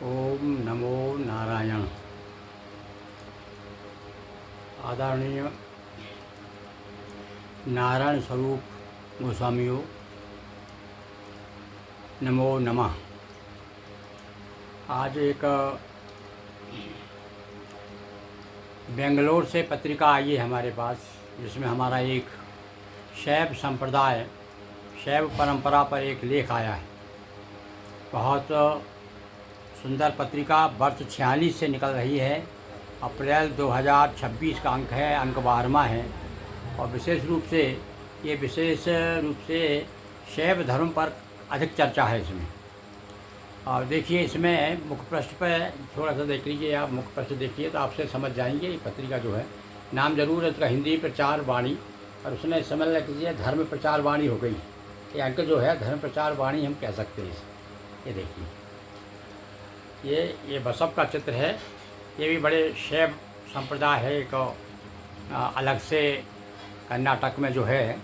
ओम नमो नारायण। आदरणीय नारायण स्वरूप गोस्वामियों, नमो नमः। आज एक बेंगलोर से पत्रिका आई है हमारे पास, जिसमें हमारा एक शैव संप्रदाय, शैव परंपरा पर एक लेख आया है। बहुत सुंदर पत्रिका वर्ष 46 से निकल रही है। अप्रैल 2026 का अंक है, अंक 12वां है। और विशेष रूप से शैव धर्म पर अधिक चर्चा है इसमें। और देखिए, इसमें मुख्य पृष्ठ पर थोड़ा सा देख लीजिए, आप मुख्य पृष्ठ देखिए तो आपसे समझ जाएंगे। ये पत्रिका जो है, नाम जरूर है उसका, हिंदी प्रचार वाणी, और उसने समझ लीजिए धर्म प्रचार वाणी हो गई। ये अंक जो है धर्म प्रचार वाणी हम कह सकते हैं इसे। ये देखिए, ये बसव का चित्र है। ये भी बड़े शैव संप्रदाय है, एक अलग से कर्नाटक में जो है।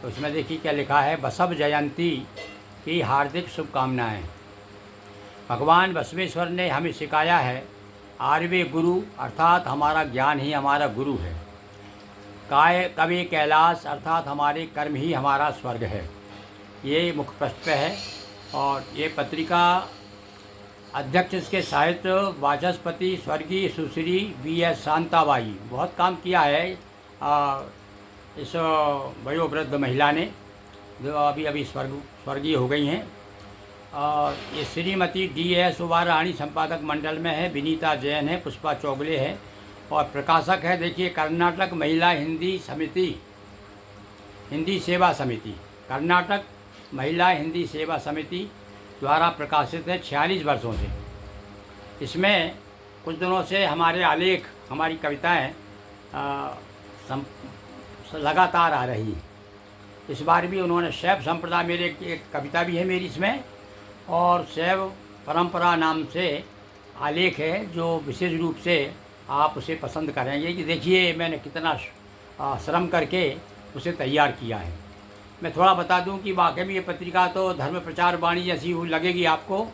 तो इसमें देखिए क्या लिखा है। बसव जयंती की हार्दिक शुभकामनाएं। भगवान बसवेश्वर ने हमें सिखाया है, आर्य गुरु अर्थात हमारा ज्ञान ही हमारा गुरु है। कवि कैलाश अर्थात हमारे कर्म ही हमारा स्वर्ग है। ये मुख्य पृष्ठ पे है। और ये पत्रिका अध्यक्ष इसके साहित्य वाचस्पति स्वर्गीय सुश्री BS शांताबाई, बहुत काम किया है इस वयोवृद्ध महिला ने, जो अभी स्वर्गीय हो गई हैं। और ये श्रीमती DS उबाराणी संपादक मंडल में है। विनीता जैन है, पुष्पा चौगले है, और प्रकाशक है देखिए कर्नाटक महिला हिंदी सेवा समिति, कर्नाटक महिला हिंदी सेवा समिति द्वारा प्रकाशित है 46 वर्षों से। इसमें कुछ दिनों से हमारे आलेख, हमारी कविताएं लगातार आ रही हैं। इस बार भी उन्होंने शैव संप्रदाय, मेरे एक कविता भी है मेरी इसमें, और शैव परंपरा नाम से आलेख है, जो विशेष रूप से आप उसे पसंद करेंगे। कि देखिए मैंने कितना श्रम करके उसे तैयार किया है। मैं थोड़ा बता दूं कि वाकई में ये पत्रिका तो धर्म प्रचार वाणी जैसी लगेगी आपको।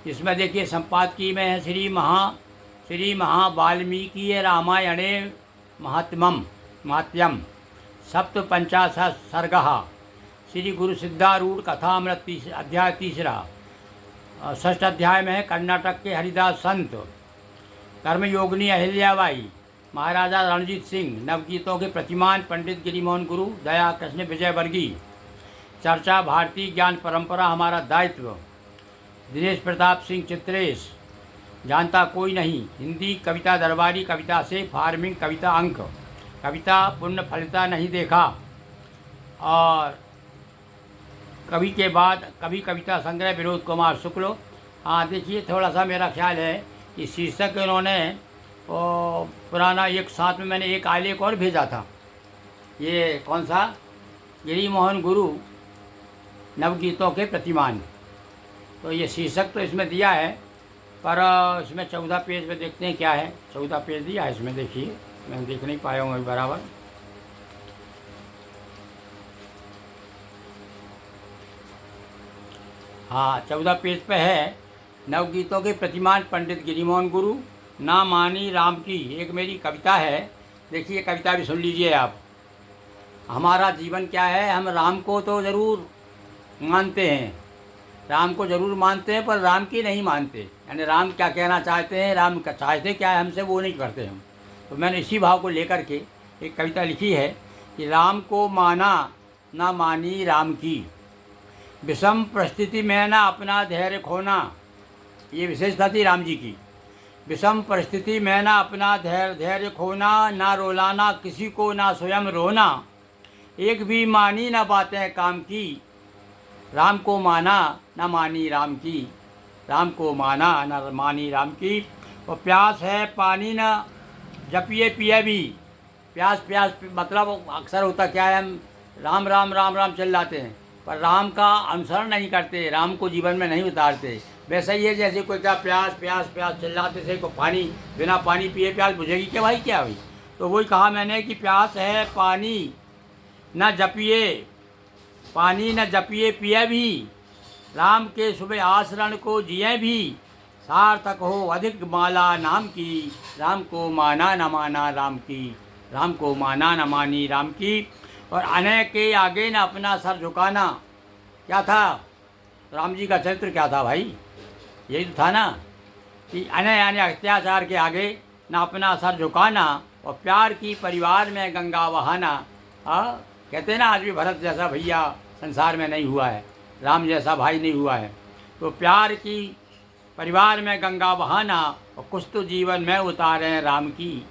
इसमें देखिए संपादकीय में है श्री महा वाल्मीकि रामायणे महात्यम सप्तपंचाशत् सर्गः श्री गुरु सिद्धारूढ़ कथामृत अध्याय 3। 6th अध्याय में है कर्नाटक के हरिदास संत, कर्मयोगिनी अहिल्याबाई, महाराजा रणजीत सिंह, नवगीतों के प्रतिमान पंडित गिरिमोहन गुरु, दया कृष्ण विजयवर्गीय, चर्चा भारतीय ज्ञान परंपरा हमारा दायित्व, दिनेश प्रताप सिंह चित्रेश, जानता कोई नहीं, हिंदी कविता दरबारी कविता से फार्मिंग कविता अंक, कविता पुण्य फलिता नहीं देखा, और कवि के बाद कवि कविता संग्रह विनोद कुमार शुक्ल। हाँ देखिए, थोड़ा सा मेरा ख्याल है कि शीर्षक उन्होंने पुराना एक साथ में मैंने एक आलेख और भेजा था। ये कौन सा, गिरिमोहन गुरु नवगीतों के प्रतिमान। तो ये शीर्षक तो इसमें दिया है, पर इसमें 14 पेज पे देखते हैं क्या है। 14 पेज दिया है इसमें, देखिए मैं देख नहीं पाया हूँ अभी बराबर। हाँ 14 पेज पे है। नवगीतों के प्रतिमान पंडित गिरिमोहन गुरु, ना मानी राम की, एक मेरी कविता है। देखिए कविता भी सुन लीजिए आप। हमारा जीवन क्या है, हम राम को तो ज़रूर मानते हैं, राम को ज़रूर मानते हैं, पर राम की नहीं मानते। यानी राम क्या कहना चाहते हैं, राम का चाहते क्या है हमसे, वो नहीं करते हम। तो मैंने इसी भाव को लेकर के एक कविता लिखी है कि राम को माना ना मानी राम की, विषम परिस्थिति में ना अपना धैर्य खोना। ये विशेषता थी राम जी की। विषम परिस्थिति में ना अपना धैर्य खोना, ना रोलाना किसी को ना स्वयं रोना, एक भी मानी ना बातें काम की, राम को माना ना मानी राम की, राम को माना ना मानी राम की। और प्यास है पानी ना जपिए पिए भी। प्यास मतलब अक्सर होता क्या है, हम राम राम राम राम चिल्लाते हैं, पर राम का अनुसरण नहीं करते, राम को जीवन में नहीं उतारते। वैसा ही है जैसे कोई क्या प्यास चिल्लाते थे, को पानी, बिना पानी पिए प्यास बुझेगी क्या भाई, क्या भाई। तो वही कहा मैंने कि प्यास है पानी ना जपिए पानी न जपिए पिए भी, राम के सुबह आचरण को जिए भी, सार्थक हो अधिक माला नाम की, राम को माना न माना राम की, राम को माना न मानी राम की। और अनय के आगे न अपना सर झुकाना। क्या था राम जी का चरित्र, क्या था भाई? यही तो था ना कि अनय यानी अत्याचार के आगे न अपना सर झुकाना और प्यार की परिवार में गंगा बहाना। कहते हैं ना, आज भी भरत जैसा भैया संसार में नहीं हुआ है, राम जैसा भाई नहीं हुआ है। तो प्यार की परिवार में गंगा बहाना और कुछ तो जीवन में उतारे राम की,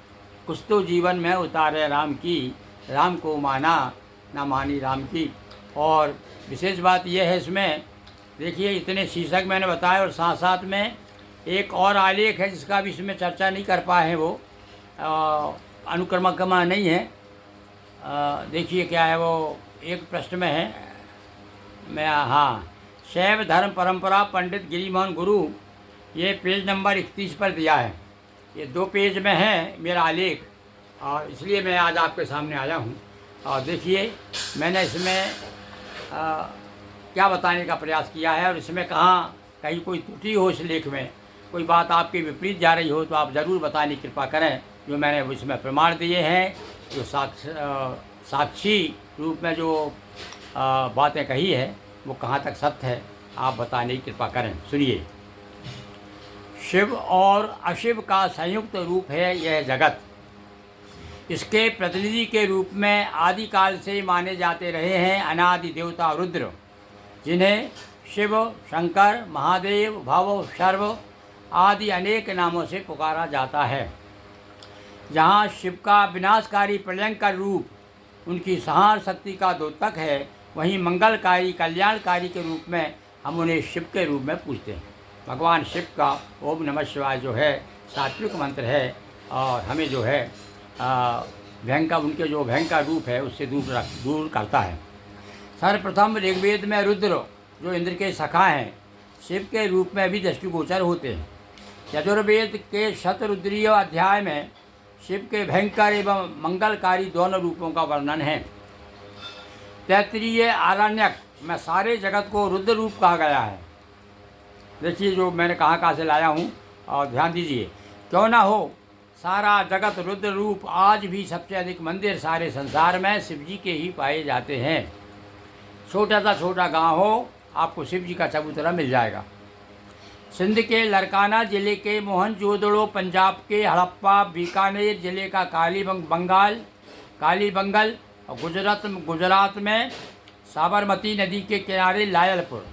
कुछ तो जीवन में उतारे राम की, राम को माना ना मानी राम की। और विशेष बात यह है इसमें, देखिए इतने शीर्षक मैंने बताए और साथ साथ में एक और आलेख है जिसका भी इसमें चर्चा नहीं कर पाए हैं, वो अनुक्रमकमा नहीं है। देखिए क्या है वो, एक प्रश्न में है, मैं हाँ, शैव धर्म परंपरा पंडित गिरिमोहन गुरु, ये पेज नंबर 31 पर दिया है। ये 2 पेज में है मेरा आलेख और इसलिए मैं आज आपके सामने आया हूँ। और देखिए मैंने इसमें क्या बताने का प्रयास किया है और इसमें कहाँ कहीं कोई त्रुटि हो, इस लेख में कोई बात आपके विपरीत जा रही हो तो आप ज़रूर बताने की कृपा करें। जो मैंने इसमें प्रमाण दिए हैं, जो साक्षी रूप में जो बातें कही है वो कहाँ तक सत्य है, आप बताने की कृपा करें। सुनिए। शिव और अशिव का संयुक्त रूप है यह जगत। इसके प्रतिनिधि के रूप में आदिकाल से माने जाते रहे हैं अनादि देवता रुद्र, जिन्हें शिव, शंकर, महादेव, भव, शर्व आदि अनेक नामों से पुकारा जाता है। जहाँ शिव का विनाशकारी प्रलयंकर रूप उनकी संहार शक्ति का द्योतक है, वहीं मंगलकारी कल्याणकारी के रूप में हम उन्हें शिव के रूप में पूजते हैं। भगवान शिव का ओम नमः शिवाय जो है सात्विक मंत्र है और हमें जो है भयंकर, उनके जो भयंकर रूप है उससे दूर करता है। सर्वप्रथम ऋग्वेद में रुद्र जो इंद्र के सखा हैं, शिव के रूप में भी दृष्टिगोचर होते हैं। यजुर्वेद के शतरुद्रीय अध्याय में शिव के भयंकर एवं मंगलकारी दोनों रूपों का वर्णन है। तैत्तिरीय आरण्यक में सारे जगत को रुद्र रूप कहा गया है। देखिए जो मैंने कहाँ से लाया हूँ और ध्यान दीजिए। क्यों ना हो सारा जगत रुद्र रूप, आज भी सबसे अधिक मंदिर सारे संसार में शिव जी के ही पाए जाते हैं। छोटा सा छोटा गांव हो, आपको शिव जी का चबूतरा मिल जाएगा। सिंध के लरकाना ज़िले के मोहनजोदड़ो, पंजाब के हड़प्पा, बीकानेर ज़िले का कालीबंगल और गुजरात में साबरमती नदी के किनारे लायलपुर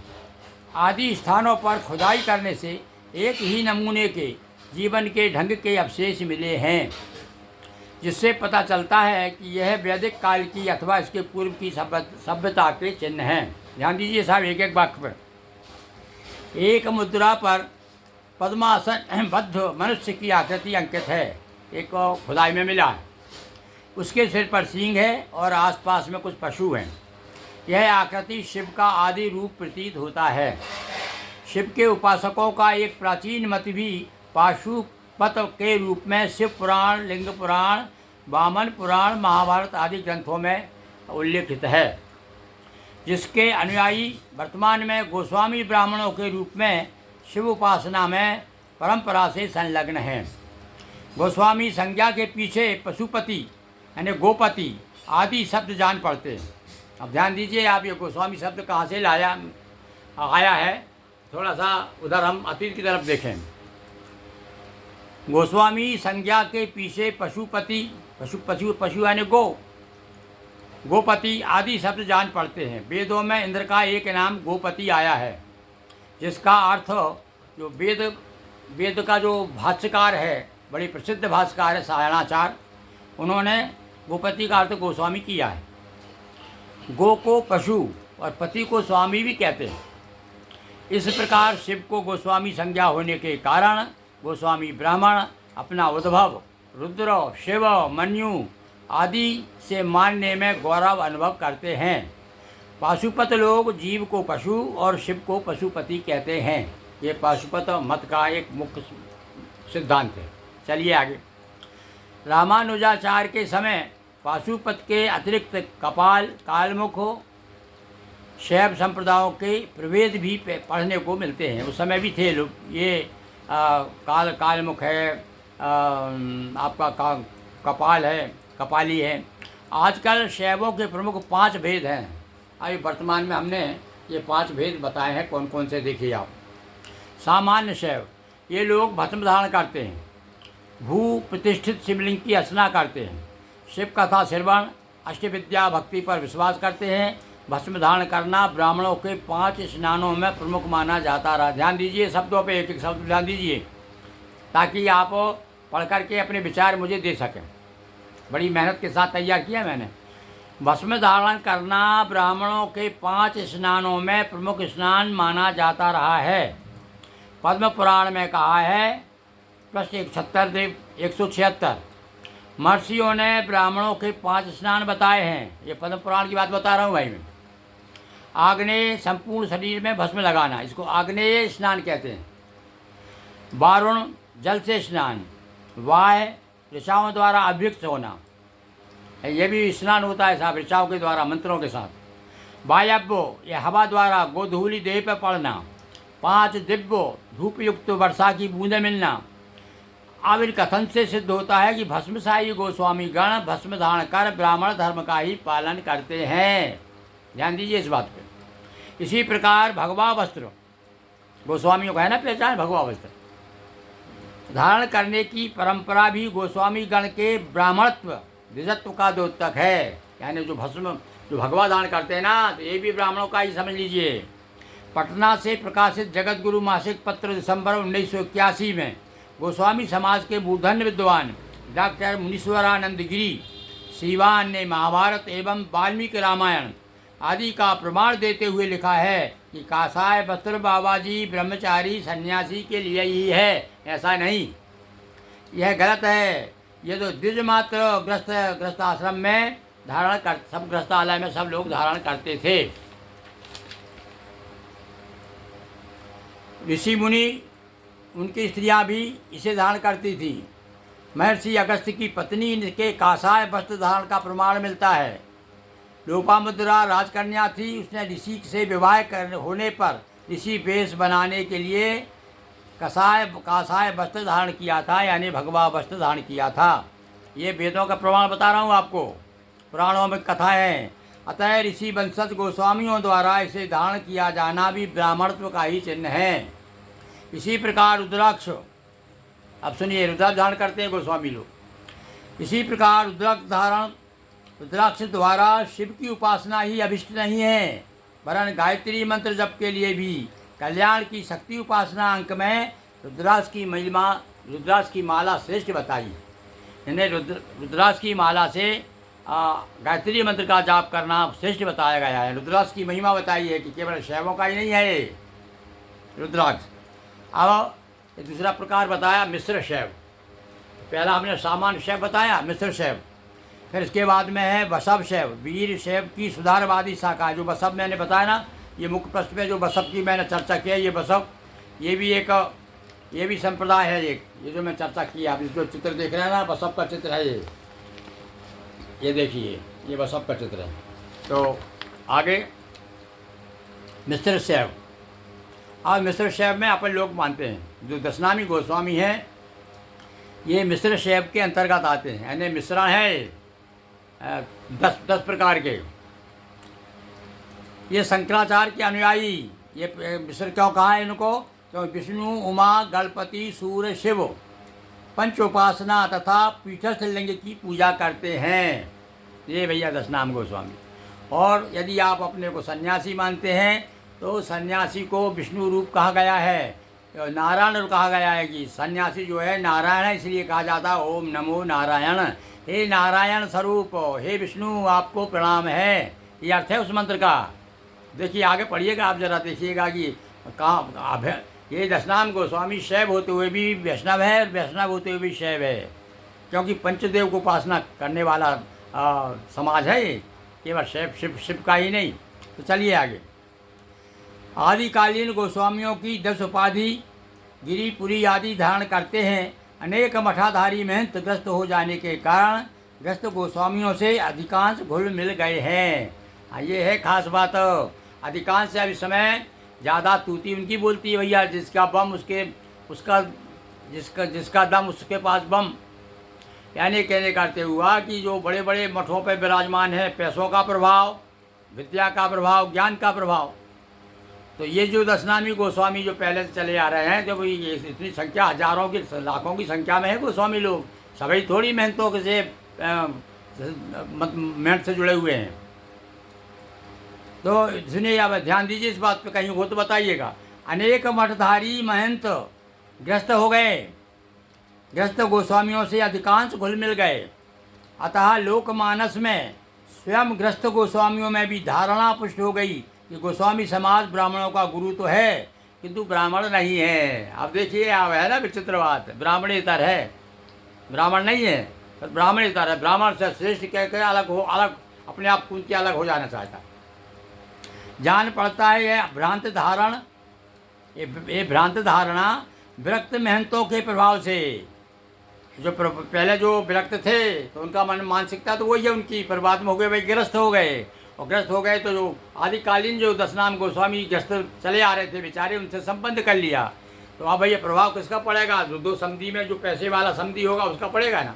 आदि स्थानों पर खुदाई करने से एक ही नमूने के जीवन के ढंग के अवशेष मिले हैं, जिससे पता चलता है कि यह वैदिक काल की अथवा इसके पूर्व की सभ्यता के चिन्ह हैं। ध्यान दीजिए साहब, एक एक वाक्य पर। एक मुद्रा पर पद्मासन बद्ध मनुष्य की आकृति अंकित है, एक खुदाई में मिला है। उसके सिर पर सींग है और आसपास में कुछ पशु हैं। यह आकृति शिव का आदि रूप प्रतीत होता है। शिव के उपासकों का एक प्राचीन मत भी पाशुपत के रूप में शिव पुराण, लिंग पुराण, वामन पुराण, महाभारत आदि ग्रंथों में उल्लेखित है, जिसके अनुयायी वर्तमान में गोस्वामी ब्राह्मणों के रूप में शिव उपासना में परंपरा से संलग्न हैं। गोस्वामी संज्ञा के पीछे पशुपति यानी गोपति आदि शब्द जान पड़ते हैं। अब ध्यान दीजिए आप, ये गोस्वामी शब्द कहाँ से आया है, थोड़ा सा उधर हम अतीत की तरफ देखें। गोस्वामी संज्ञा के पीछे पशुपति, पशु यानी गोपति आदि शब्द जान पड़ते हैं। वेदों में इंद्र का एक नाम गोपति आया है, जिसका अर्थ जो वेद का जो भाष्यकार है, बड़ी प्रसिद्ध भाष्यकार है सायणाचार्य, उन्होंने गोपति का अर्थ गोस्वामी किया है। गो को पशु और पति को स्वामी भी कहते हैं। इस प्रकार शिव को गोस्वामी संज्ञा होने के कारण गोस्वामी ब्राह्मण अपना उद्भव रुद्र, शिव, मन्यु आदि से मानने में गौरव अनुभव करते हैं। पाशुपत लोग जीव को पशु और शिव को पशुपति कहते हैं। ये पाशुपत मत का एक मुख्य सिद्धांत है। चलिए आगे। रामानुजाचार्य के समय पाशुपत के अतिरिक्त कपाल, कालमुख, शैव संप्रदायों के प्रवेद भी पढ़ने को मिलते हैं। उस समय भी थे लोग। ये कालमुख है, आपका कपाल है, कपाली है। आजकल शैवों के प्रमुख 5 भेद हैं। अभी वर्तमान में हमने ये 5 भेद बताए हैं। कौन कौन से देखिए आप। सामान्य शैव, ये लोग भस्म धारण करते हैं, भू प्रतिष्ठित शिवलिंग की अर्चना करते हैं, शिव कथा श्रवण, अष्टविद्या भक्ति पर विश्वास करते हैं। भस्म धारण करना ब्राह्मणों के 5 स्नानों में प्रमुख माना जाता रहा। ध्यान दीजिए, शब्दों पे एक एक शब्द ध्यान दीजिए, ताकि आप पढ़ करके अपने विचार मुझे दे सकें। बड़ी मेहनत के साथ तैयार किया मैंने। भस्म धारण करना ब्राह्मणों के 5 स्नानों में प्रमुख स्नान माना जाता रहा है। पद्म पुराण में कहा है, प्रश्न 176, महर्षियों ने ब्राह्मणों के 5 स्नान बताए हैं। ये पद्म पुराण की बात बता रहा हूँ भाई मैं। आग्नेय, संपूर्ण शरीर में भस्म लगाना, इसको आग्नेय स्नान कहते हैं। वारुण, जल से स्नान। वाय, ऋचाओं द्वारा अभियुक्त होना, ये भी स्नान होता है साहब, ऋचाओं के द्वारा मंत्रों के साथ। वायव्यो, ये हवा द्वारा गोधूली देह पर पड़ना। 5 दिव्यो, धूप युक्त वर्षा की बूंदें मिलना। अब इन कथन से सिद्ध होता है कि भस्मशाही गोस्वामी गण भस्म धारण कर ब्राह्मण धर्म का ही पालन करते हैं। ध्यान दीजिए इस बात पे। इसी प्रकार भगवा वस्त्र, गोस्वामियों का है ना पहचान, भगवा वस्त्र धारण करने की परंपरा भी गोस्वामी गण के ब्राह्मणत्व द्विजत्व का द्योतक है। यानी जो भगवा धारण करते हैं ना, तो ये भी ब्राह्मणों का ही समझ लीजिए। पटना से प्रकाशित जगत गुरु मासिक पत्र दिसंबर 1981 में गोस्वामी समाज के मूर्धन्य विद्वान डॉक्टर मुनीश्वरानंद गिरी सीवान ने महाभारत एवं वाल्मीकि रामायण आदि का प्रमाण देते हुए लिखा है कि कासाय वस्त्र बाबा जी ब्रह्मचारी सन्यासी के लिए ही है, ऐसा नहीं, यह गलत है। ये तो द्विज मात्र ग्रस्त आश्रम में धारण कर, सब ग्रस्तालय में सब लोग धारण करते थे। ऋषि मुनि, उनकी स्त्रियां भी इसे धारण करती थी। महर्षि अगस्त्य की पत्नी के कासाय वस्त्र धारण का प्रमाण मिलता है। लोपामुद्रा राजकन्या थी, उसने ऋषि से विवाह होने पर ऋषि वेश बनाने के लिए कासाय वस्त्र धारण किया था, यानी भगवा वस्त्र धारण किया था। ये वेदों का प्रमाण बता रहा हूँ आपको, पुराणों में कथाएं हैं। अतः ऋषि वंशज गोस्वामियों द्वारा इसे धारण किया जाना भी ब्राह्मणत्व का ही चिन्ह है। इसी प्रकार रुद्राक्ष, अब सुनिए, रुद्राक्ष धारण करते हैं गोस्वामी लोग। इसी प्रकार रुद्राक्ष द्वारा शिव की उपासना ही अभिष्ट नहीं है, वरन गायत्री मंत्र जप के लिए भी कल्याण की शक्ति उपासना अंक में रुद्राक्ष की माला श्रेष्ठ बताई। इन्हें रुद्राक्ष की माला से गायत्री मंत्र का जाप करना श्रेष्ठ बताया गया है। रुद्राक्ष की महिमा बताई है कि केवल शैवों का ही नहीं है ये रुद्राक्ष। अब दूसरा प्रकार बताया मिश्र शैव। पहला हमने सामान्य शैव बताया, मिश्र शैव। फिर इसके बाद में है बसव शैव, वीर शैव की सुधारवादी शाखा। जो बसव मैंने बताया ना, ये मुख्य प्रश्न में जो बसव की मैंने चर्चा की है, ये बसव, ये भी संप्रदाय है एक, ये जो मैं चर्चा की। आप जो चित्र देख रहे हैं ना, बसव का चित्र है ये देखिए, ये बसव का चित्र है। तो आगे मिश्र शैव। अब मिश्र शैव में अपन लोग मानते हैं, जो दशनामी गोस्वामी हैं ये मिश्र शैव के अंतर्गत आते हैं। यानी मिश्रण है 10 प्रकार के। ये शंकराचार्य के अनुयायी, ये मिश्र क्यों कहा है इनको? तो विष्णु, उमा, गणपति, सूर्य, शिव पंच उपासना तथा पीठस्थ लिंग की पूजा करते हैं ये भैया दशनाम गोस्वामी। और यदि आप अपने को सन्यासी मानते हैं तो सन्यासी को विष्णु रूप कहा गया है, नारायण रूप कहा गया है कि सन्यासी जो है नारायण है, इसलिए कहा जाता है ओम नमो नारायण। हे नारायण स्वरूप, हे विष्णु आपको प्रणाम है, ये अर्थ है उस मंत्र का। देखिए आगे पढ़िएगा आप, जरा देखिएगा कि कहाँ ये दशनाम गोस्वामी शैव होते हुए भी वैष्णव है, वैष्णव होते हुए भी शैव है, क्योंकि पंचदेव को उपासना करने वाला समाज है, केवल शिव का ही नहीं। तो चलिए आगे। आदिकालीन गोस्वामियों की 10 उपाधि गिरिपुरी आदि धारण करते हैं। अनेक मठाधारी महंत ग्रस्त हो जाने के कारण ग्रस्त गोस्वामियों से अधिकांश घुल मिल गए हैं। ये है खास बात। अधिकांश से अब इस समय ज़्यादा तूती उनकी बोलती है भैया, जिसका बम उसके उसका जिसका जिसका दम उसके पास बम। यानी कहने का अर्थ हुआ कि जो बड़े बड़े मठों पर विराजमान है, पैसों का प्रभाव, विद्या का प्रभाव, ज्ञान का प्रभाव। तो ये जो दशनामी गोस्वामी जो पहले से चले आ रहे हैं, जब ये इतनी संख्या हजारों की लाखों की संख्या में है गोस्वामी लोग, सभी थोड़ी मेहनतों के से मेहनत से जुड़े हुए हैं। तो सुनिए, आप ध्यान दीजिए इस बात पे, कहीं हो तो बताइएगा। अनेक मठधारी महंत ग्रस्त हो गए, ग्रस्त गोस्वामियों से अधिकांश घुल मिल गए। अतः लोकमानस में स्वयं ग्रस्त गोस्वामियों में भी धारणा पुष्ट हो गई कि गोस्वामी समाज ब्राह्मणों का गुरु तो है, किंतु ब्राह्मण नहीं है। अब देखिए, अब है ना विचित्र बात, ब्राह्मणेतर है, ब्राह्मण नहीं है, पर ब्राह्मणेतर है। ब्राह्मण से श्रेष्ठ कह कर अलग अपने आप कुंती अलग हो जाना चाहता है। जान पड़ता है यह भ्रांत धारण, ये भ्रांत धारणा विरक्त महंतों के प्रभाव से, जो पहले जो विरक्त थे तो उनका मन मानसिकता तो वही है उनकी, पर बाद में हो गए भाई ग्रस्त हो गए, और ग्रस्त हो गए तो जो आदिकालीन जो दशनाम गोस्वामी ग्रस्त चले आ रहे थे बेचारे, उनसे संबंध कर लिया। तो अब भाई ये प्रभाव किसका पड़ेगा? जो दो समधी में जो पैसे वाला समधी होगा उसका पड़ेगा ना।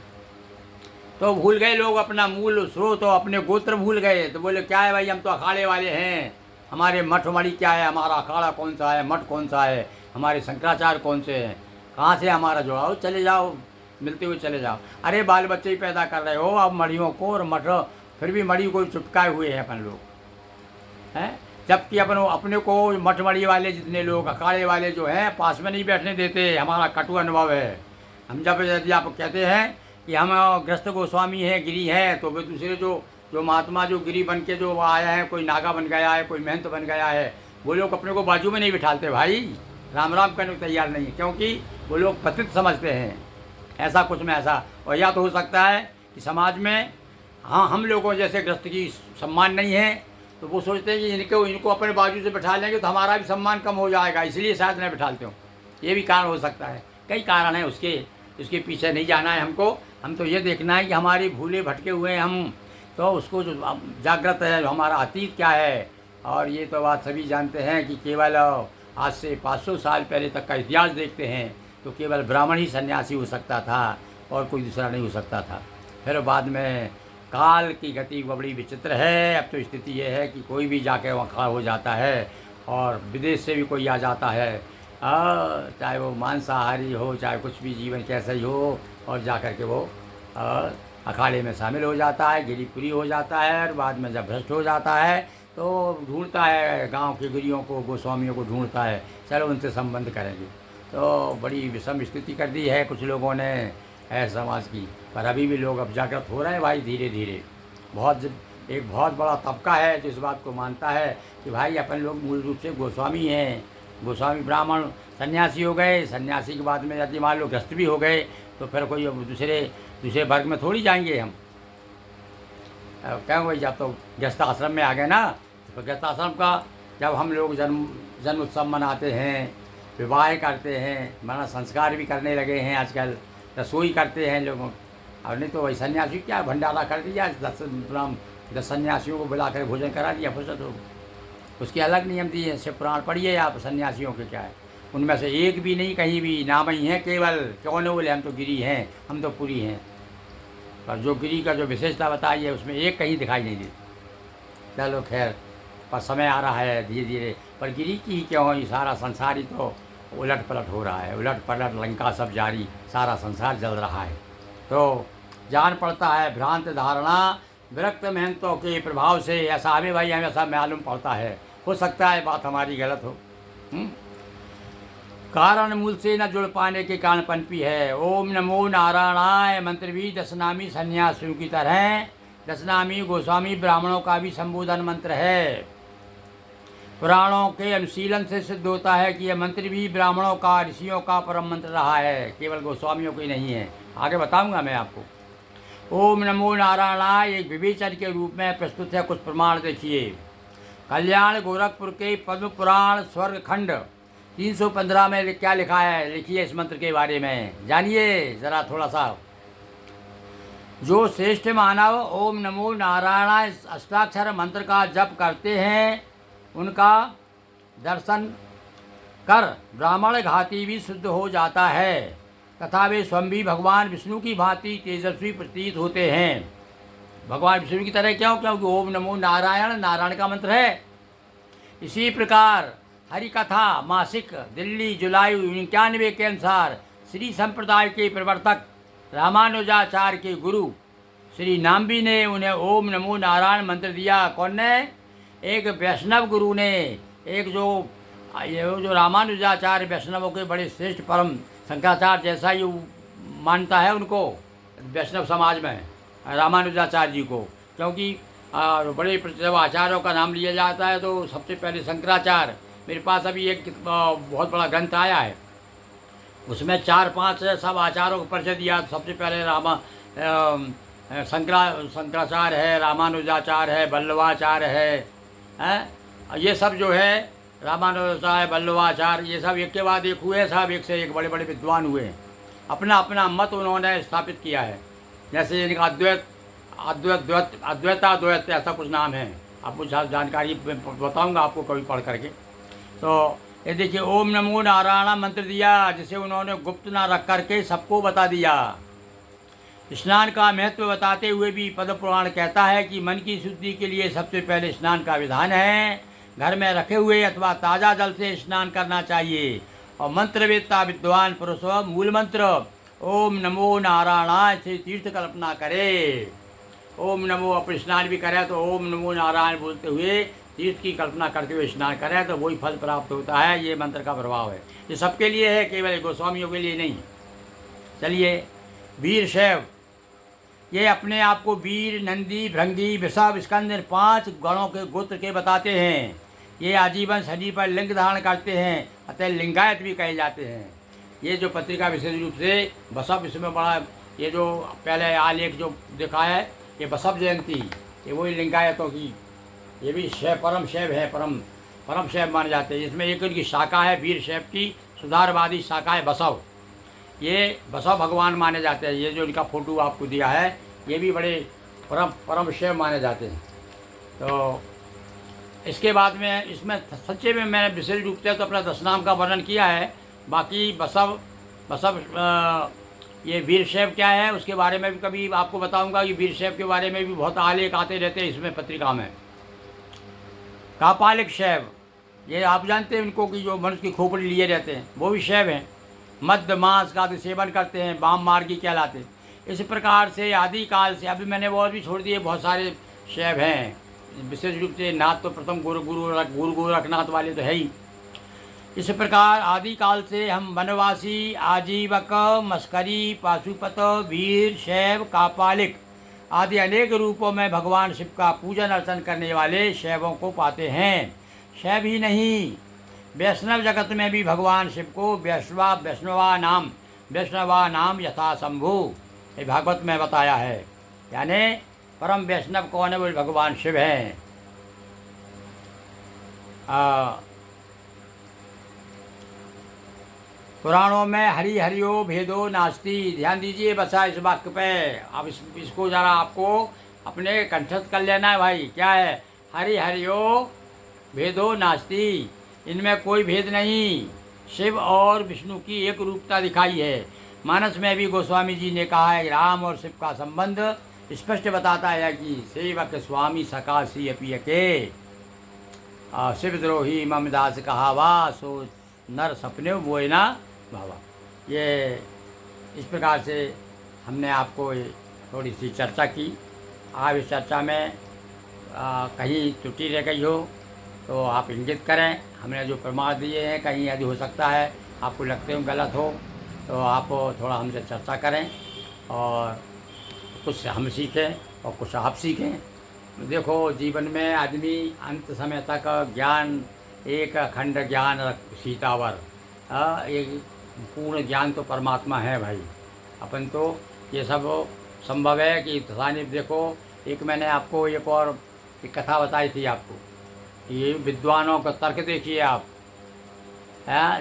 तो भूल गए लोग अपना मूल स्रोत और अपने गोत्र भूल गए। तो बोले क्या है भाई, हम तो अखाड़े वाले हैं, हमारे मठ मड़ी क्या है, हमारा अखाड़ा कौन सा है, मठ कौन सा है, हमारे शंकराचार्य कौन से हैं, कहाँ से हमारा जुड़ाव, चले जाओ मिलते हुए चले जाओ। अरे बाल बच्चे ही पैदा कर रहे हो अब मड़ियों को, और मठ फिर भी मड़ी को चिपकाए हुए हैं अपन लोग हैं, जबकि अपने को मठ मड़ी वाले जितने लोग अखाड़े वाले जो हैं पास में नहीं बैठने देते। हमारा कटु अनुभव है। हम जब यदि आप कहते हैं कि हम ग्रस्त गोस्वामी हैं, गिरी हैं, तो वे दूसरे जो महात्मा जो गिरी बन के जो आया है, कोई नागा बन गया है, कोई महंत बन गया है, वो लोग अपने को बाजू में नहीं बिठाते भाई, राम राम करने को तैयार नहीं है, क्योंकि वो लोग पतित समझते हैं ऐसा कुछ में ऐसा। और या तो हो सकता है कि समाज में हाँ हम लोगों जैसे ग्रस्त की सम्मान नहीं है, तो वो सोचते हैं कि इनको अपने बाजू से बिठा लेंगे तो हमारा भी सम्मान कम हो जाएगा, इसलिए शायद नहीं बिठाते हो। ये भी कारण हो सकता है, कई कारण हैं उसके पीछे नहीं जाना है हमको। हम तो ये देखना है कि हमारी भूले भटके हुए हम, तो उसको जो जागृत है, जो हमारा अतीत क्या है। और ये तो बात सभी जानते हैं कि केवल आज से 500 साल पहले तक का इतिहास देखते हैं तो केवल ब्राह्मण ही सन्यासी हो सकता था और कोई दूसरा नहीं हो सकता था। फिर बाद में काल की गति बड़ी विचित्र है। अब तो स्थिति ये है कि कोई भी जाके वहाँ खड़ा हो जाता है, और विदेश से भी कोई आ जाता है, चाहे वो मांसाहारी हो चाहे कुछ भी जीवन कैसा ही हो, और जा कर के वो अखाड़े में शामिल हो जाता है, गिरीपुरी हो जाता है। और बाद में जब भ्रष्ट हो जाता है तो ढूंढता है गांव के गिरियों को, गोस्वामियों को ढूंढता है, चलो उनसे संबंध करेंगे। तो बड़ी विषम स्थिति कर दी है कुछ लोगों ने है समाज की। पर अभी भी लोग अब जागृत हो रहे हैं भाई, धीरे धीरे। एक बहुत बड़ा तबका है जो इस बात को मानता है कि भाई अपन लोग मूल रूप से गोस्वामी हैं। गोस्वामी ब्राह्मण सन्यासी हो गए, सन्यासी के बाद में यदि मान लो ग्रस्त भी हो गए तो फिर कोई दूसरे वर्ग में थोड़ी जाएंगे हम। क्या भाई, जब तो गृहस्थ आश्रम में आ गए ना, तो गृहस्थ आश्रम का जब हम लोग जन्म उत्सव मनाते हैं, विवाह करते हैं, माना संस्कार भी करने लगे हैं आजकल, रसोई करते हैं लोगों। और नहीं तो वही सन्यासी क्या भंडारा कर दिया, 10 सन्यासियों को बुला कर भोजन करा दिया, फुर्सत हो। उसके अलग नियम दिए, शिव पुराण पढ़िए आप, सन्यासियों के क्या है। उनमें से एक भी नहीं, कहीं भी नाम ही है, केवल कौन बोले हम तो गिरी हैं, हम तो पूरी हैं। पर जो गिरी का जो विशेषता बताई है उसमें एक कहीं दिखाई नहीं देती। चलो खैर, पर समय आ रहा है धीरे धीरे। पर गिरी की ही क्यों, ये सारा संसार ही तो उलट पलट हो रहा है, उलट पलट लंका सब जारी, सारा संसार जल रहा है। तो जान पड़ता है भ्रांत धारणा विरक्त महंतों के प्रभाव से, ऐसा हमें भाई हमें ऐसा मालूम पड़ता है। हो सकता है बात हमारी गलत हो। कारण मूल से न जुड़ पाने के कारण पनपी है। ओम नमो नारायणाय मंत्र भी दशनामी सन्यासियों की तरह दशनामी गोस्वामी ब्राह्मणों का भी संबोधन मंत्र है। पुराणों के अनुशीलन से सिद्ध होता है कि यह मंत्र भी ब्राह्मणों का, ऋषियों का परम मंत्र रहा है, केवल गोस्वामियों को ही नहीं है। आगे बताऊंगा मैं आपको। ओम नमो नारायणाय एक विवेचन के रूप में प्रस्तुत है। कुछ प्रमाण देखिए। कल्याण गोरखपुर के पद्म पुराण स्वर्ग खंड 315 में क्या लिखा है, लिखिए इस मंत्र के बारे में, जानिए ज़रा थोड़ा सा। जो श्रेष्ठ मानव ओम नमो नारायणाय अष्टाक्षर मंत्र का जप करते हैं उनका दर्शन कर ब्राह्मण घाती भी शुद्ध हो जाता है तथा वे स्वयं भी भगवान विष्णु की भांति तेजस्वी प्रतीत होते हैं। भगवान विष्णु की तरह क्यों? क्योंकि ओम नमो नारायण नारायण का मंत्र है। इसी प्रकार हरि कथा मासिक दिल्ली जुलाई 91 के अनुसार श्री संप्रदाय के प्रवर्तक रामानुजाचार्य के गुरु श्री नाम्बी ने उन्हें ओम नमो नारायण मंत्र दिया। कौन ने? एक वैष्णव गुरु ने। एक जो रामानुजाचार्य वैष्णवों के बड़े श्रेष्ठ परम शंकराचार्य जैसा ही मानता है उनको वैष्णव समाज में रामानुजाचार्य जी को, क्योंकि बड़े जब आचार्यों का नाम लिया जाता है तो सबसे पहले शंकराचार्य। मेरे पास अभी एक बहुत बड़ा ग्रंथ आया है, उसमें 4-5 सब आचार्यों को परिचय दिया। सबसे पहले शंकराचार्य है, रामानुजाचार्य है, वल्लभाचार्य है, ये सब जो है रामानुजाचार्य वल्लभाचार्य ये सब एक के बाद एक हुए, सब एक से एक बड़े बड़े विद्वान हुए। अपना अपना मत उन्होंने स्थापित किया है। जैसे इनका अद्वैत ऐसा कुछ नाम है, आपको जानकारी बताऊंगा आपको कभी पढ़ करके। तो ये देखिए ओम नमो नारायण मंत्र दिया, जिसे उन्होंने गुप्त ना रख करके सबको बता दिया। स्नान का महत्व बताते हुए भी पद्म पुराण कहता है कि मन की शुद्धि के लिए सबसे पहले स्नान का विधान है। घर में रखे हुए अथवा ताज़ा जल से स्नान करना चाहिए। और मंत्रवेत्ता विद्वान पुरुष मूल मंत्र ओम नमो नारायणाय से तीर्थ कल्पना करे। ओम नमो, अपन स्नान भी करें तो ओम नमो नारायण बोलते हुए तीर्थ की कल्पना करते हुए स्नान करें तो वही फल प्राप्त होता है। ये मंत्र का प्रभाव है, ये सबके लिए है, केवल गोस्वामियों के लिए नहीं। चलिए, वीर शैव ये अपने आप को वीर, नंदी, भृंगी, वृषभ, स्कंद 5 गणों के गोत्र के बताते हैं। ये आजीवन शरीर पर लिंग धारण करते हैं, अतः लिंगायत भी कहे जाते हैं। ये जो पत्रिका विशेष रूप से बसव, इसमें बड़ा ये जो पहले आलेख जो देखा है ये बसव जयंती, ये वही लिंगायतों की, ये भी शैव परम शैव है, परम शैव माने जाते हैं। इसमें एक उनकी शाखा है वीर शैव की, सुधारवादी शाखा है बसव। ये बसव भगवान माने जाते हैं। ये जो इनका फोटो आपको दिया है ये भी बड़े परम शैव माने जाते हैं। तो इसके बाद में इसमें सच्चे में मैंने विशेष रूप से तो अपना 10 नाम का वर्णन किया है। बाकी बसव ये वीर शैव क्या है उसके बारे में भी कभी आपको बताऊंगा। कि वीर शैव के बारे में भी बहुत आलेख आते रहते हैं इसमें पत्रिका में। कापालिक शैव, ये आप जानते हैं उनको कि जो मनुष्य की खोपड़ी लिए रहते हैं वो भी शैव हैं। मद्य मांस का सेवन करते हैं, वाम मार्गी कहलाते। इस प्रकार से आदि काल से, अभी मैंने वो भी छोड़ दिए, बहुत सारे शैव हैं। विशेष रूप से नाथ तो प्रथम गुरु गोरखनाथ वाले तो है ही। इस प्रकार आदि काल से हम वनवासी, आजीवक, मस्करी, पाशुपत, वीर, शैव, कापालिक आदि अनेक रूपों में भगवान शिव का पूजन अर्चन करने वाले शैवों को पाते हैं। शैव ही नहीं, वैष्णव जगत में भी भगवान शिव को वैष्णवा नाम यथा शंभु, ये भागवत में बताया है। यानी परम वैष्णव कौन है? वो भगवान शिव हैं। पुराणों में हरि हरियो भेदो नास्ति, ध्यान दीजिए बसा इस वाक्य पे। अब इसको ज़रा आपको अपने कंठस्थ कर लेना है भाई। क्या है? हरि हरियो भेदो नास्ति, इनमें कोई भेद नहीं। शिव और विष्णु की एक रूपता दिखाई है। मानस में भी गोस्वामी जी ने कहा है राम और शिव का संबंध स्पष्ट बताता है कि सेवक स्वामी सकाशी अपिय के, शिवद्रोही ममदास कहावा, सो नर सपने बोए ना बाबा। ये इस प्रकार से हमने आपको थोड़ी सी चर्चा की। आप इस चर्चा में कहीं त्रुटि रह गई हो तो आप इंगित करें। हमने जो प्रमाण दिए हैं कहीं यदि हो सकता है आपको लगते हो गलत हो तो आप थोड़ा हमसे चर्चा करें और कुछ हम सीखें और कुछ आप सीखें। देखो, जीवन में आदमी अंत समय तक ज्ञान, एक अखंड ज्ञान सीतावर, एक पूर्ण ज्ञान तो परमात्मा है भाई। अपन तो ये सब संभव है कि सानिध्य। देखो, एक मैंने आपको एक और एक कथा बताई थी आपको, ये विद्वानों का तर्क देखिए आप।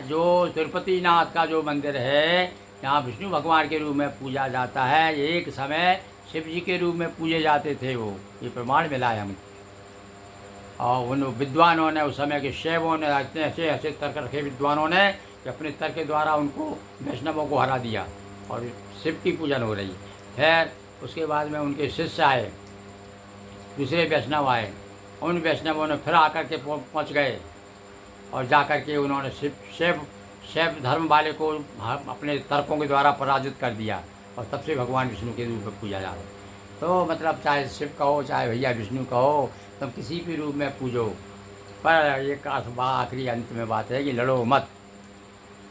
जो तिरुपति नाथ का जो मंदिर है, यहाँ विष्णु भगवान के रूप में पूजा जाता है, एक समय शिव जी के रूप में पूजे जाते थे वो, ये प्रमाण मिला है हमको। और उन विद्वानों ने, उस समय के शैवों ने इतने ऐसे ऐसे तर्क रखे विद्वानों ने कि अपने तर्क के द्वारा उनको वैष्णवों को हरा दिया और शिव की पूजन हो रही। खैर उसके बाद में उनके शिष्य आए, दूसरे वैष्णव आए, उन वैष्णवों ने फिर आकर के पहुँच गए और जा कर के उन्होंने शैव धर्म वाले को अपने तर्कों के द्वारा पराजित कर दिया और तब से भगवान विष्णु के रूप में पूजा जा रहा है। तो मतलब चाहे शिव कहो चाहे भैया विष्णु कहो, तुम किसी भी रूप में पूजो, पर एक आखिरी अंत में बात है कि लड़ो मत।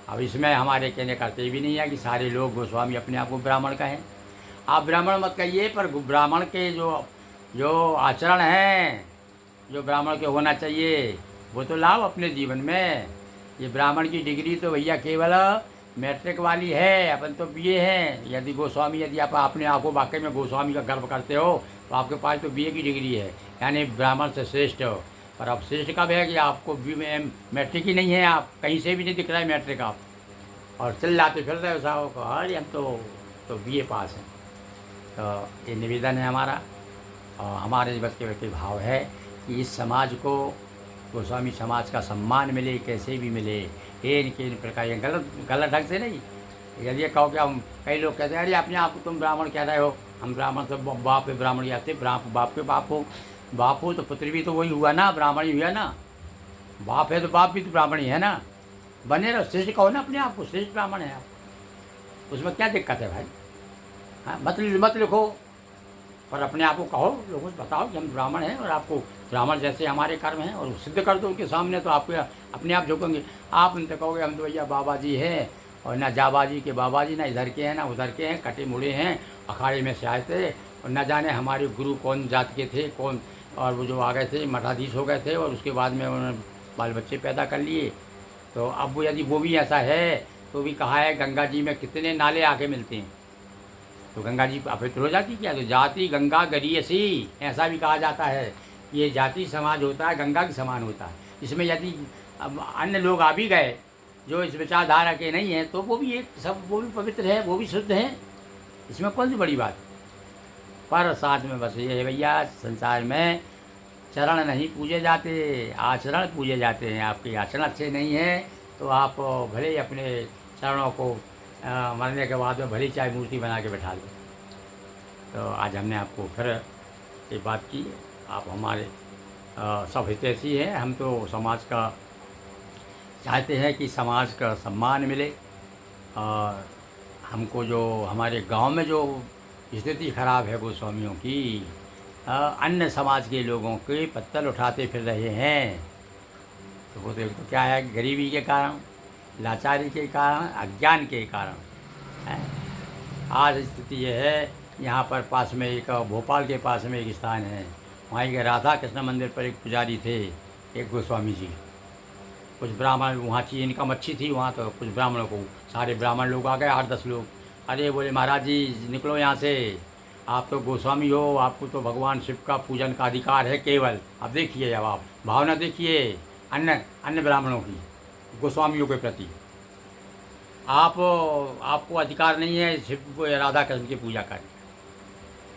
अब इसमें हमारे कहने का अर्थ भी नहीं है कि सारे लोग गोस्वामी अपने आप को ब्राह्मण कहें। आप ब्राह्मण मत कहिए, पर ब्राह्मण के जो आचरण हैं, जो ब्राह्मण के होना चाहिए वो तो लाओ अपने जीवन में। ये ब्राह्मण की डिग्री तो भैया केवल मैट्रिक वाली है, अपन तो बीए हैं। यदि गोस्वामी, यदि आप अपने आप को वाकई में गोस्वामी का गर्व करते हो तो आपके पास तो बीए की डिग्री है, यानी ब्राह्मण से श्रेष्ठ हो। पर अब श्रेष्ठ कब है कि आपको मैट्रिक ही नहीं है, आप कहीं से भी नहीं दिख रहा है मैट्रिक आप, और चिल्लाते फिर रहे हो साहब को अरे हम तो बीए पास हैं। तो ये निवेदन है हमारा, और हमारे बस के भाव है कि इस समाज को, गोस्वामी समाज का सम्मान मिले, कैसे भी मिले, ये इनके प्रकार गलत ढंग से नहीं। यदि ये कहो कि हम, कई लोग कहते हैं अरे अपने आप को तुम ब्राह्मण कह रहे हो, हम ब्राह्मण तो बाप पे ब्राह्मण जाते, बाप के बाप हो तो पुत्र भी तो वही हुआ ना, ब्राह्मण ही हुआ ना। बाप है तो बाप भी तो ब्राह्मण ही है ना, बने रहो, श्रेष्ठ कहो ना अपने आप को, श्रेष्ठ ब्राह्मण है आप, उसमें क्या दिक्कत है भाई। हाँ, मत लिखो, पर अपने आप को कहो, लोगों से बताओ कि हम ब्राह्मण हैं और आपको ब्राह्मण जैसे हमारे कर्म हैं, और सिद्ध कर दो उनके सामने, तो आपको अपने आप झुकेंगे। आप उनसे कहोगे हम तो भैया बाबा जी हैं, और ना जाबा जी के बाबा जी, ना इधर के हैं ना उधर के हैं, कटे मुड़े हैं, अखाड़े में से आए थे, और न जाने हमारे गुरु कौन जात के थे, कौन, और वो जो आ गए थे मठाधीश हो गए थे, और उसके बाद में उन्होंने बाल बच्चे पैदा कर लिए। तो अब वो यदि वो भी ऐसा है तो भी कहा है गंगा जी में कितने नाले आके मिलते हैं, तो गंगा जी अपवित्र हो जाती क्या? तो जाति गंगा गरीयसी, ऐसा भी कहा जाता है। ये जाति समाज होता है, गंगा के समान होता है। इसमें यदि अब अन्य लोग आ भी गए जो इस विचारधारा के नहीं हैं, तो वो भी एक सब, वो भी पवित्र है, वो भी शुद्ध है, इसमें कौन सी बड़ी बात। पर साथ में बस ये है भैया, संसार में चरण नहीं पूजे जाते, आचरण पूजे जाते हैं। आपके आचरण अच्छे नहीं हैं तो आप भले ही अपने चरणों को मरने के बाद में भले ही चाहे मूर्ति बना के बैठा लो। तो आज हमने आपको फिर ये बात की, आप हमारे सब हितैषी हैं, हम तो समाज का चाहते हैं कि समाज का सम्मान मिले, और हमको जो हमारे गांव में जो स्थिति खराब है गोस्वामियों की, अन्य समाज के लोगों के पत्तल उठाते फिर रहे हैं, तो वो तो क्या है, गरीबी के कारण, लाचारी के कारण, अज्ञान के कारण है। आज स्थिति ये है, यहाँ पर पास में एक भोपाल के पास में एक स्थान है, वहाँ एक राधा कृष्ण मंदिर पर एक पुजारी थे, एक गोस्वामी जी। कुछ ब्राह्मण वहाँ की इनकम अच्छी थी वहाँ, तो कुछ ब्राह्मणों को, सारे ब्राह्मण लोग आ गए 8-10 लोग। अरे बोले महाराज जी निकलो यहाँ से, आप तो गोस्वामी हो, आपको तो भगवान शिव का पूजन का अधिकार है केवल। अब देखिए, अब आप भावना देखिए अन्य ब्राह्मणों की गोस्वामियों के प्रति, आपको अधिकार नहीं है शिव राधा कृष्ण की पूजा करने।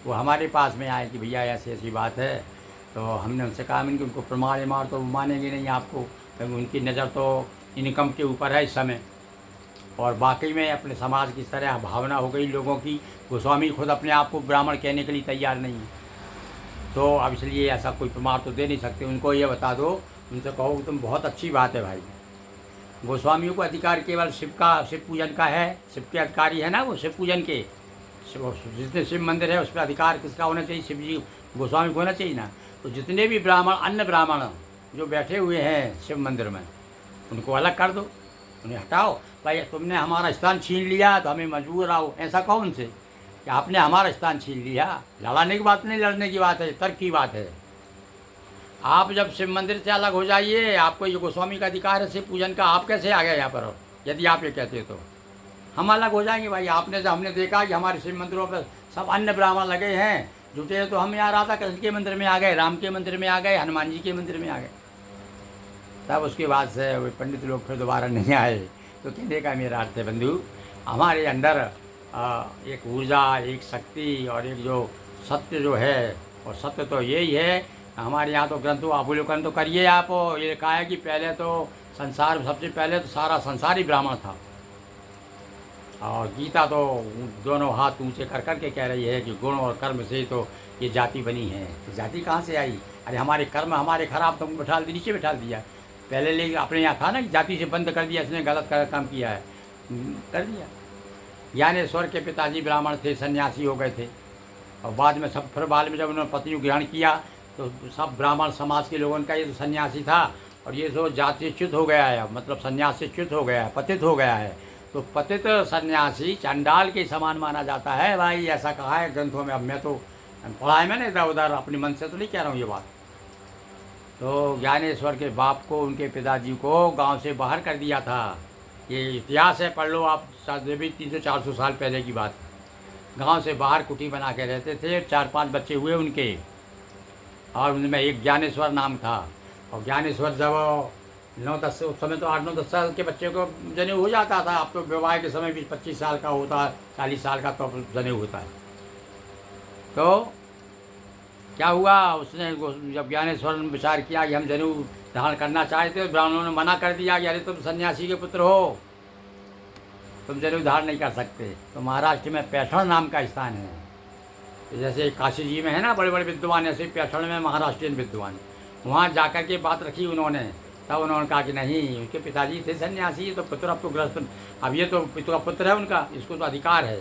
वो हमारे पास में आए कि भैया ऐसी ऐसी बात है, तो हमने उनसे कहा कि उनको प्रमाण मार तो मानेंगे नहीं आपको, क्योंकि उनकी नज़र तो इनकम के ऊपर है इस समय, और बाकी में अपने समाज की इस तरह भावना हो गई लोगों की, गोस्वामी खुद अपने आप को ब्राह्मण कहने के लिए तैयार नहीं है। तो अब इसलिए ऐसा कोई प्रमाण तो दे नहीं सकते, उनको ये बता दो, उनसे कहो तुम बहुत अच्छी बात है भाई, गोस्वामियों को अधिकार केवल शिव पूजन का है, शिव के अधिकारी है ना वो, शिव पूजन के, जितने शिव मंदिर है उस पर अधिकार किसका होना चाहिए? शिव जी गोस्वामी को होना चाहिए ना। तो जितने भी ब्राह्मण, अन्य ब्राह्मण जो बैठे हुए हैं शिव मंदिर में, उनको अलग कर दो, उन्हें हटाओ। भाई तुमने हमारा स्थान छीन लिया तो हमें मजबूर आओ, ऐसा कहो उनसे कि आपने हमारा स्थान छीन लिया। लड़ाने की बात नहीं, लड़ने की बात है, तर्क की बात है। आप जब शिव मंदिर से अलग हो जाइए, आपको ये गोस्वामी का अधिकार है शिव पूजन का, आप कैसे आ गए यहाँ पर? यदि आप ये कहते हो तो हम अलग हो जाएंगे भाई। हमने देखा कि हमारे शिव मंदिरों पर सब अन्य ब्राह्मण लगे हैं जुटे हैं, तो हम यहाँ राधा कृष्ण के मंदिर में आ गए, राम के मंदिर में आ गए, हनुमान जी के मंदिर में आ गए। तब उसके बाद से वे पंडित लोग फिर दोबारा नहीं आए। तो कहने का मेरा अर्थ है बंधु, हमारे अंदर एक ऊर्जा, एक शक्ति और एक जो सत्य जो है, और सत्य तो यही है हमारे यहाँ तो ग्रंथों अवलोकन तो करिए आप। ये लिखा है कि पहले तो संसार, सबसे पहले तो सारा संसार ही ब्राह्मण था। और गीता तो दोनों हाथ ऊंचे कर कर के कह रही है कि गुण और कर्म से तो ये जाति बनी है। तो जाति कहाँ से आई? अरे हमारे कर्म हमारे खराब, तुम बैठाल दिया, नीचे बैठाल दिया। पहले लेकिन अपने यहाँ था ना कि जाति से बंद कर दिया, इसने गलत काम किया है, कर दिया। ज्ञानेश्वर के पिताजी ब्राह्मण थे, सन्यासी हो गए थे। और बाद में सब, फिर बाद में जब उन्होंने पत्नी ग्रहण किया तो सब ब्राह्मण समाज के लोगों का ये तो सन्यासी था, और ये तो जाति से च्युत हो गया है, मतलब सन्यास से च्युत हो गया है, पतित हो गया है। तो पतित सन्यासी चंडाल के समान माना जाता है भाई, ऐसा कहा है ग्रंथों में। अब मैं तो पढ़ा है मैंने इधर उधर, अपने मन से तो नहीं कह रहा हूँ ये बात। तो ज्ञानेश्वर के बाप को, उनके पिताजी को गांव से बाहर कर दिया था। ये इतिहास है, पढ़ लो आप, शायद भी 300-400 साल पहले की बात। गांव से बाहर कुटी बना के रहते थे, 4-5 बच्चे हुए उनके, और उनमें एक ज्ञानेश्वर नाम था। और ज्ञानेश्वर जब 9-10, उस समय तो 8-9-10 साल के बच्चे को जनेऊ हो जाता था। अब तो विवाह के समय भी 25 साल का होता है, 40 साल का तो जनेऊ होता है। तो क्या हुआ, उसने जब ज्ञानेश्वर ने विचार किया कि हम जनेऊ धारण करना चाहते, तो ब्राह्मणों ने मना कर दिया कि अरे तुम सन्यासी के पुत्र हो, तुम जनेऊ धारण नहीं कर सकते। तो महाराष्ट्र में पैठण नाम का स्थान है, तो जैसे काशी जी में है ना बड़े बड़े विद्वान, ऐसे पैठण में महाराष्ट्रियन विद्वान। वहाँ जाकर के बात रखी उन्होंने, तब उन्होंने कहा कि नहीं, उनके पिताजी थे सन्यासी, तो पुत्र अब तो गृहस्थ, अब ये तो पिता पुत्र है उनका, इसको तो अधिकार है।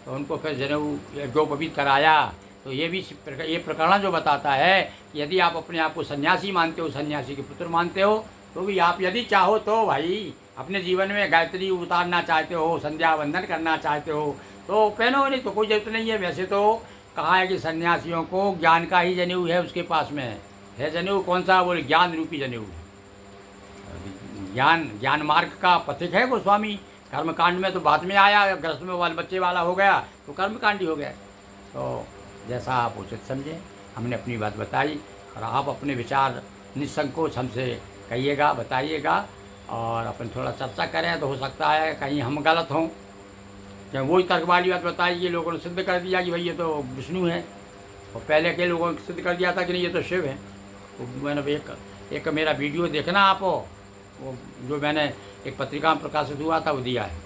तो उनको फिर जनेऊ यज्ञोपवीत कराया। तो ये भी ये प्रकरण जो बताता है कि यदि आप अपने आप को सन्यासी मानते हो, सन्यासी के पुत्र मानते हो, तो भी आप यदि चाहो तो भाई अपने जीवन में गायत्री उतारना चाहते हो, संध्या वंदन करना चाहते हो, तो पहनो, नहीं तो कोई जरूरत नहीं है। वैसे तो कहा है कि सन्यासियों को ज्ञान का ही जनेऊ है, उसके पास में है जनेऊ। कौन सा? बोले ज्ञान रूपी जनेऊ। ज्ञान मार्ग का पथिक है गोस्वामी। कर्मकांड में तो बाद में आया, गृहस्थ में बाल बच्चे वाला हो गया तो कर्मकांडी हो गया। तो जैसा आप उचित समझें, हमने अपनी बात बताई, और आप अपने विचार निसंकोच हमसे कहिएगा, बताइएगा, और अपन थोड़ा चर्चा करें। तो हो सकता है कहीं हम गलत हों, क्या वही तर्क वाली बात बताई कि लोगों ने सिद्ध कर दिया कि भाई ये तो विष्णु है, और पहले के लोगों ने सिद्ध कर दिया था कि नहीं ये तो शिव है। तो मैंने एक मेरा वीडियो देखना आप, वो जो मैंने एक पत्रिका में प्रकाशित हुआ था वो दिया है।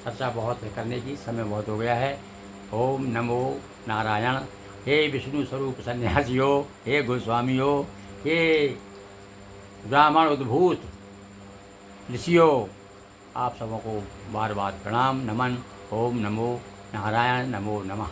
चर्चा बहुत है करने की, समय बहुत हो गया है। ओम नमो नारायण। हे विष्णु स्वरूप सन्यासियों, हे गोस्वामियों, हे ब्राह्मण उद्भूत ऋषियों, आप सबों को बार बार प्रणाम नमन। ओम नमो नारायण, नमो नमः।